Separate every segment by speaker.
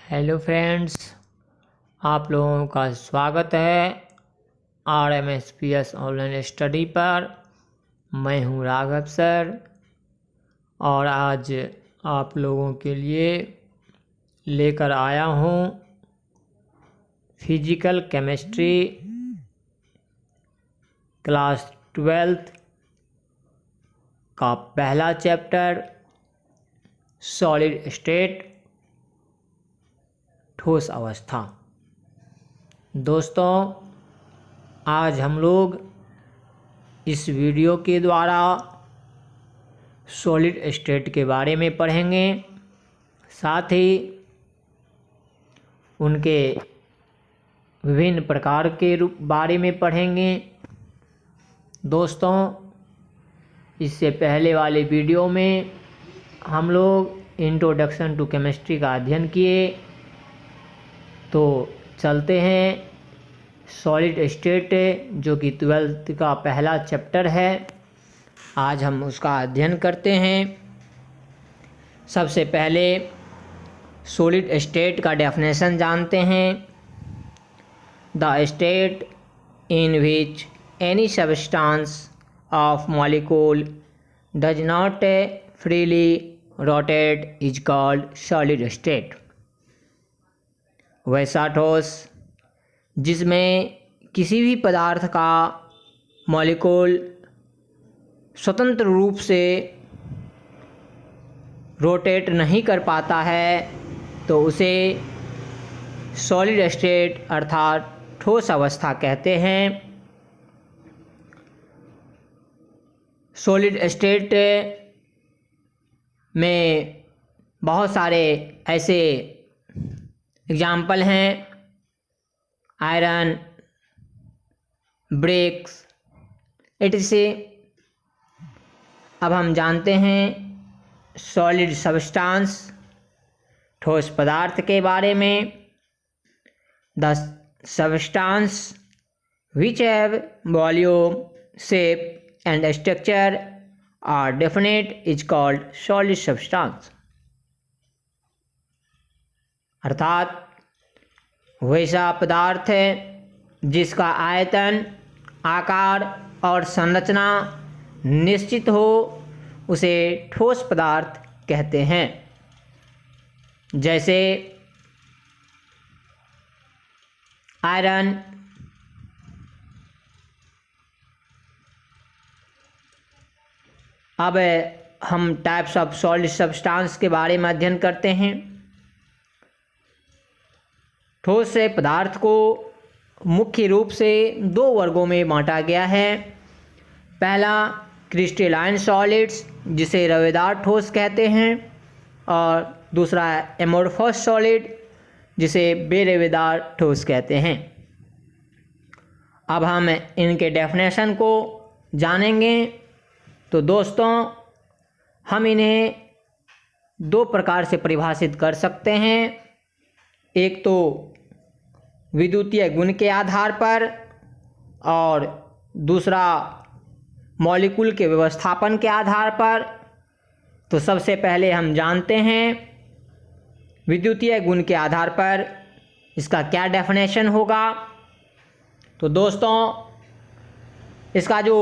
Speaker 1: Hello friends, आप लोगों का स्वागत है RMSPS ऑनलाइन स्टडी पर। मैं हूं राघव सर और आज आप लोगों के लिए लेकर आया हूं फिजिकल केमिस्ट्री क्लास 12th का पहला चैप्टर सॉलिड स्टेट, ठोस अवस्था। दोस्तों, आज हम लोग इस वीडियो के द्वारा सॉलिड स्टेट के बारे में पढ़ेंगे, साथ ही उनके विभिन्न प्रकार के बारे में पढ़ेंगे। दोस्तों, इससे पहले वाले वीडियो में हम लोग इंट्रोडक्शन टू केमिस्ट्री का अध्ययन किए, तो चलते हैं सॉलिड स्टेट जो कि 12th का पहला चैप्टर है। आज हम उसका अध्ययन करते हैं। सबसे पहले सॉलिड स्टेट का डेफिनेशन जानते हैं। The state in which any substance of molecule does not freely rotate is called solid state. वैसा ठोस जिसमें किसी भी पदार्थ का मॉलिक्यूल स्वतंत्र रूप से रोटेट नहीं कर पाता है, तो उसे सॉलिड स्टेट अर्थात ठोस अवस्था कहते हैं। सॉलिड स्टेट में बहुत सारे ऐसे एग्जाम्पल हैं, आयरन, ब्रिक्स etc। अब हम जानते हैं सॉलिड सब्सटेंस, ठोस पदार्थ के बारे में। The substance which have volume, shape and structure are definite is called solid substance. अर्थात वैसा पदार्थ है जिसका आयतन, आकार और संरचना निश्चित हो, उसे ठोस पदार्थ कहते हैं। जैसे आयरन, अब हम टाइप्स ऑफ सॉलिड सब्सटेंस के बारे में अध्ययन करते हैं। ठोस पदार्थ को मुख्य रूप से दो वर्गों में बांटा गया है। पहला क्रिस्टलाइन सॉलिड्स, जिसे रवेदार ठोस कहते हैं, और दूसरा एमोर्फस सॉलिड, जिसे बेरवेदार ठोस कहते हैं। अब हम इनके डेफिनेशन को जानेंगे। तो दोस्तों, हम इन्हें दो प्रकार से परिभाषित कर सकते हैं। एक तो विद्युतीय गुण के आधार पर और दूसरा मॉलिक्यूल के व्यवस्थापन के आधार पर। तो सबसे पहले हम जानते हैं विद्युतीय गुण के आधार पर इसका क्या डेफिनेशन होगा। तो दोस्तों, इसका जो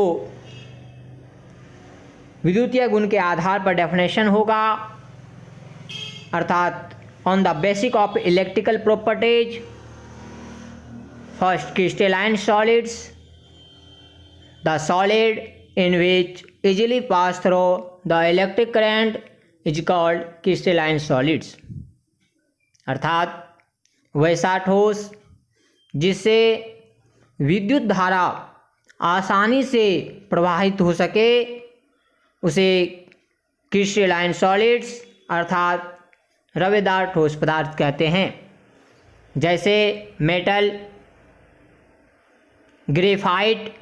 Speaker 1: विद्युतीय गुण के आधार पर डेफिनेशन होगा, अर्थात on the basis of electrical properties, first crystalline solids, the solid in which easily pass through the electric current is called crystalline solids। अर्थात वैसा ठोस जिससे विद्युत धारा आसानी से प्रवाहित हो सके, उसे क्रिस्टलाइन सॉलिड्स अर्थात रवेदार ठोस पदार्थ कहते हैं। जैसे मेटल, ग्रेफाइट,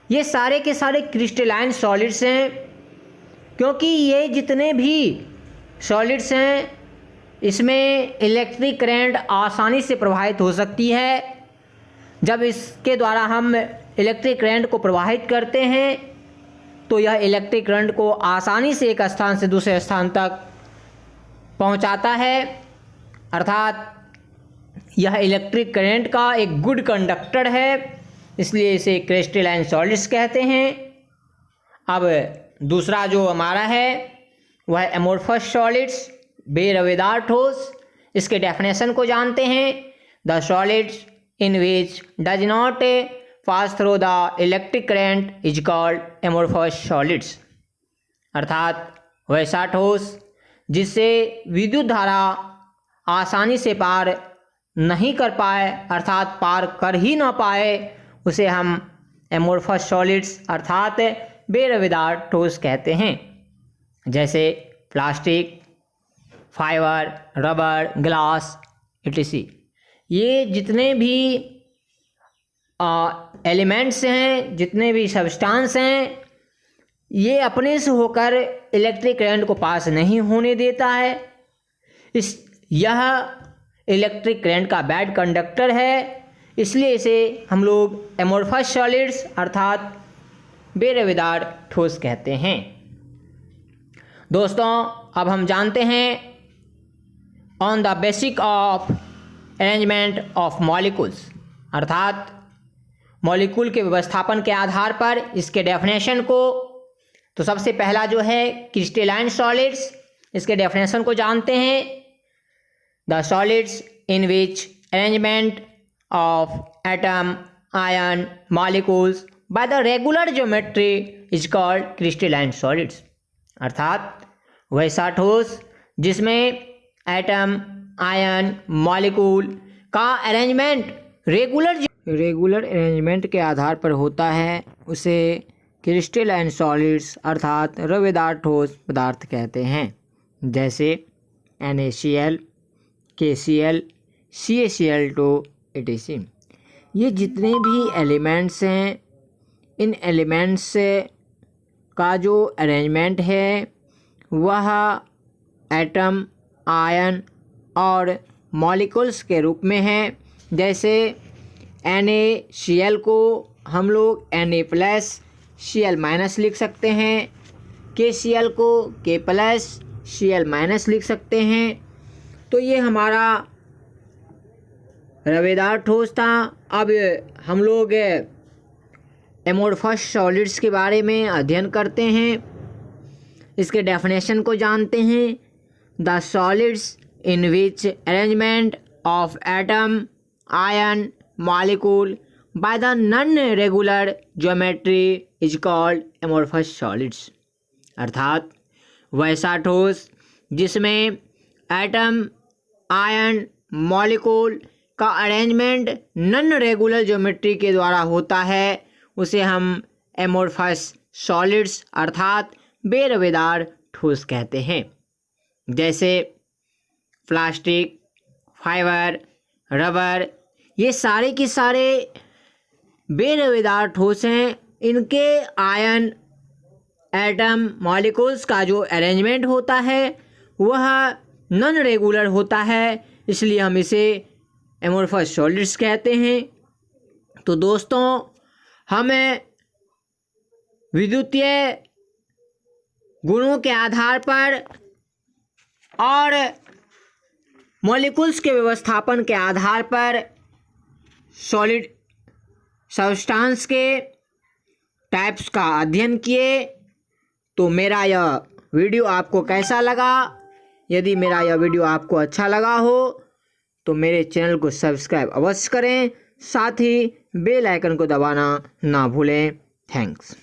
Speaker 1: ये सारे के सारे क्रिस्टलाइन सॉलिड्स हैं, क्योंकि ये जितने भी सॉलिड्स हैं इसमें इलेक्ट्रिक करंट आसानी से प्रवाहित हो सकती है। जब इसके द्वारा हम इलेक्ट्रिक करंट को प्रवाहित करते हैं तो यह इलेक्ट्रिक करंट को आसानी से एक स्थान से दूसरे स्थान तक पहुंचाता है। अर्थात यह इलेक्ट्रिक करंट का एक गुड कंडक्टर है, इसलिए इसे क्रिस्टलाइन सॉलिड्स कहते हैं। अब दूसरा जो हमारा है वह एमोर्फस सॉलिड्स, बेरवेदार ठोस। इसके डेफिनेशन को जानते हैं। The solids in which does not pass through the electric current is called amorphous solids. अर्थात वैसा ठोस जिससे विद्युत धारा आसानी से पार नहीं कर पाए, अर्थात पार कर ही ना पाए, उसे हम एमोर्फस सॉलिड्स अर्थात बेरवेदार ठोस कहते हैं। जैसे plastic, fibre, rubber, glass etc। ये जितने भी एलिमेंट्स हैं, जितने भी सब्सटेंस हैं, ये अपने से होकर इलेक्ट्रिक करंट को पास नहीं होने देता है। यह इलेक्ट्रिक करंट का बैड कंडक्टर है, इसलिए इसे हम लोग एमोर्फस सॉलिड्स अर्थात बेरवेदार ठोस कहते हैं। दोस्तों, अब हम जानते हैं on the basic of arrangement of molecules, अर्थात मॉलिक्यूल के व्यवस्थापन के आधार पर इसके डेफिनेशन को। तो सबसे पहला जो है क्रिस्टलाइन सॉलिड्स, इसके डेफिनेशन को जानते हैं। The solids in which arrangement of atom, ion, molecules by the regular geometry is called crystalline solids. अर्थात वैसा ठोस जिसमें एटम, आयन, मॉलिक्यूल का अरेंजमेंट रेगुलर अरेंजमेंट के आधार पर होता है, उसे क्रिस्टलाइन सॉलिड्स अर्थात रवेदार ठोस पदार्थ कहते हैं। जैसे NaCl, KCl, CaCl2 etc। ये जितने भी एलिमेंट्स हैं, इन एलिमेंट्स का जो अरेंजमेंट है वह एटम, आयन और मॉलिक्यूल्स के रूप में है। जैसे NaCl को हम लोग Na+Cl- लिख सकते हैं, KCl को K+Cl- लिख सकते हैं। तो ये हमारा रवेदार ठोस था। अब हम लोग एमोर्फस सॉलिड्स के बारे में अध्ययन करते हैं, इसके डेफिनेशन को जानते हैं। The solids in which arrangement of atom, ion, molecule by the non regular geometry is called amorphous solids. अर्थात वैसा ठोस जिसमें एटम, आयन, मॉलिक्यूल का अरेंजमेंट नॉन रेगुलर ज्योमेट्री के द्वारा होता है, उसे हम एमोर्फस सॉलिड्स अर्थात बेरवेदार ठोस कहते हैं। जैसे प्लास्टिक, फाइबर, रबर, ये सारे के सारे बेरवेदार ठोस हैं। इनके आयन, एटम, मॉलिक्यूल्स का जो अरेंजमेंट होता है वह नॉन रेगुलर होता है, इसलिए हम इसे एमोर्फस सॉलिड्स कहते हैं। तो दोस्तों, हमें विद्युतीय गुणों के आधार पर और मॉलिक्यूल्स के व्यवस्थापन के आधार पर सॉलिड सब्सटेंस के टाइप्स का अध्ययन किए। तो मेरा यह वीडियो आपको कैसा लगा? यदि मेरा यह वीडियो आपको अच्छा लगा हो तो मेरे चैनल को सब्सक्राइब अवश्य करें, साथ ही बेल आइकन को दबाना ना भूलें। थैंक्स।